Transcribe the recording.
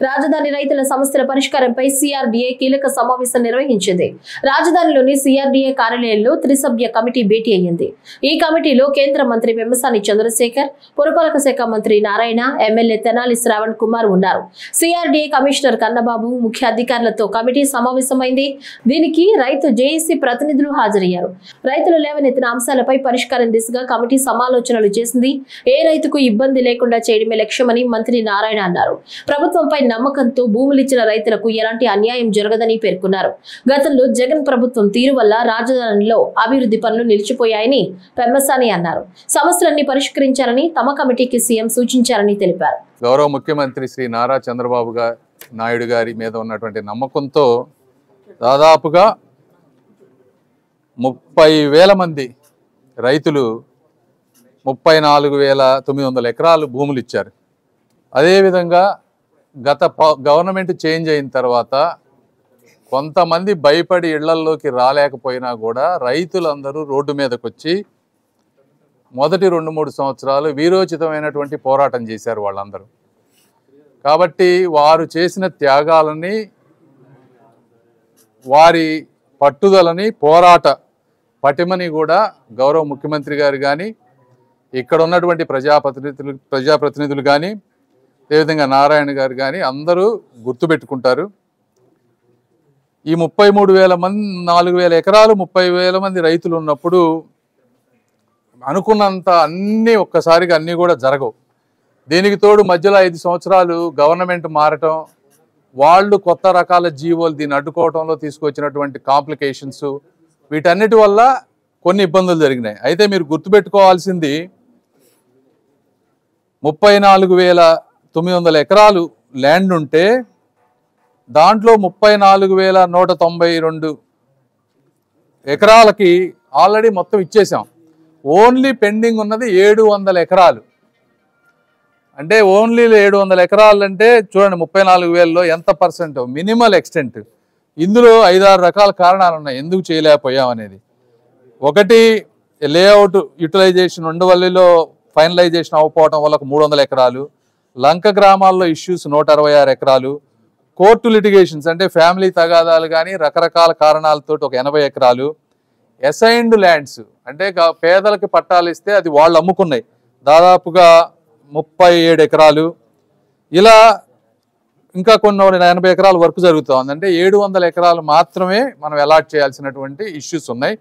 రాజధాని రైతుల సమస్యల పరిష్కారంపై సిఆర్డీఏ కీలక సమావేశం నిర్వహించింది. రాజధానిలోని సిఆర్డీఏ కార్యాలయంలో త్రిసభ్య కమిటీ భేటీ అయ్యింది. ఈ కమిటీలో కేంద్ర మంత్రి పెమ్మసాని చంద్రశేఖర్, పురపాలక శాఖ మంత్రి నారాయణ, ఎమ్మెల్యే తెనాలి శ్రావణ్ కుమార్ ఉన్నారు. సిఆర్డీఏ కమిషనర్ కన్నబాబు ముఖ్య అధికారులతో కమిటీ సమావేశమైంది. దీనికి రైతు జేఏసీ ప్రతినిధులు హాజరయ్యారు. రైతులు లేవనెత్తిన అంశాలపై పరిష్కారం దిశగా కమిటీ సమాలోచనలు చేసింది. ఏ రైతుకు ఇబ్బంది లేకుండా చేయడమే లక్ష్యమని మంత్రి నారాయణ అన్నారు. ప్రభుత్వంపై నమ్మకంతో భూములిచ్చిన రైతులకు ఎలాంటి అన్యాయం జరగదని పేర్కొన్నారు. గతంలో జగన్ ప్రభుత్వం తీరు వల్ల రాజధానిలో అభివృద్ధి పనులు నిలిచిపోయాయని పెమ్మసాని అన్నారు. సమస్యలన్నీ పరిష్కరించాలని తమ కమిటీకి సీఎం సూచించారని తెలిపారు. గౌరవ ముఖ్యమంత్రి శ్రీ నారా చంద్రబాబు నాయుడు గారి మీద ఉన్నటువంటి నమ్మకంతో దాదాపుగా 30,000 మంది రైతులు 34,900 ఎకరాలు భూములు ఇచ్చారు. అదేవిధంగా గత గవర్నమెంట్ చేంజ్ అయిన తర్వాత కొంతమంది భయపడి ఇళ్లల్లోకి రాలేకపోయినా కూడా రైతులందరూ రోడ్డు మీదకి వచ్చి మొదటి 2-3 సంవత్సరాలు వీరోచితమైనటువంటి పోరాటం చేశారు వాళ్ళందరూ. కాబట్టి వారు చేసిన త్యాగాలని, వారి పట్టుదలని, పోరాట పటిమని కూడా గౌరవ ముఖ్యమంత్రి గారు కానీ, ఇక్కడ ఉన్నటువంటి ప్రజాప్రతినిధులు కానీ, అదేవిధంగా నారాయణ గారు కానీ అందరూ గుర్తుపెట్టుకుంటారు. ఈ 4,000 ఎకరాలు 30,000 మంది రైతులు ఉన్నప్పుడు అనుకున్నంత ఒక్కసారిగా అన్నీ కూడా జరగవు. దీనికి తోడు మధ్యలో 5 సంవత్సరాలు గవర్నమెంట్ మారటం, వాళ్ళు కొత్త రకాల జీవోలు దీన్ని అడ్డుకోవడంలో తీసుకొచ్చినటువంటి కాంప్లికేషన్స్, వీటన్నిటి వల్ల కొన్ని ఇబ్బందులు జరిగినాయి. అయితే మీరు గుర్తుపెట్టుకోవాల్సింది 34,900 ఎకరాలు ల్యాండ్ ఉంటే దాంట్లో 34,192 ఎకరాలకి ఆల్రెడీ మొత్తం ఇచ్చేసాం. ఓన్లీ పెండింగ్ ఉన్నది 700 ఎకరాలు. అంటే ఓన్లీ 700 ఎకరాలు అంటే చూడండి 34,000లో ఎంత పర్సెంట్, మినిమల్ ఎక్స్టెంట్. ఇందులో 5-6 రకాల కారణాలు ఉన్నాయి ఎందుకు చేయలేకపోయాం అనేది. ఒకటి, లేఅవుట్ యూటిలైజేషన్ ఉండవల్లిలో ఫైనలైజేషన్ అవ్వకపోవడం వల్ల 300 ఎకరాలు, లంక గ్రామాల్లో ఇష్యూస్ 166 ఎకరాలు, కోర్టు లిటిగేషన్స్ అంటే ఫ్యామిలీ తగాదాలు కానీ రకరకాల కారణాలతో ఒక 80 ఎకరాలు, అసైన్డ్ ల్యాండ్స్ అంటే పేదలకి పట్టాలు ఇస్తే అది వాళ్ళు అమ్ముకున్నాయి దాదాపుగా 37 ఎకరాలు, ఇలా ఇంకా కొన్ని 80 ఎకరాల వర్క్ జరుగుతూ ఉంది. అంటే 700 ఎకరాలు మాత్రమే మనం అలాట్ చేయాల్సినటువంటి ఇష్యూస్ ఉన్నాయి.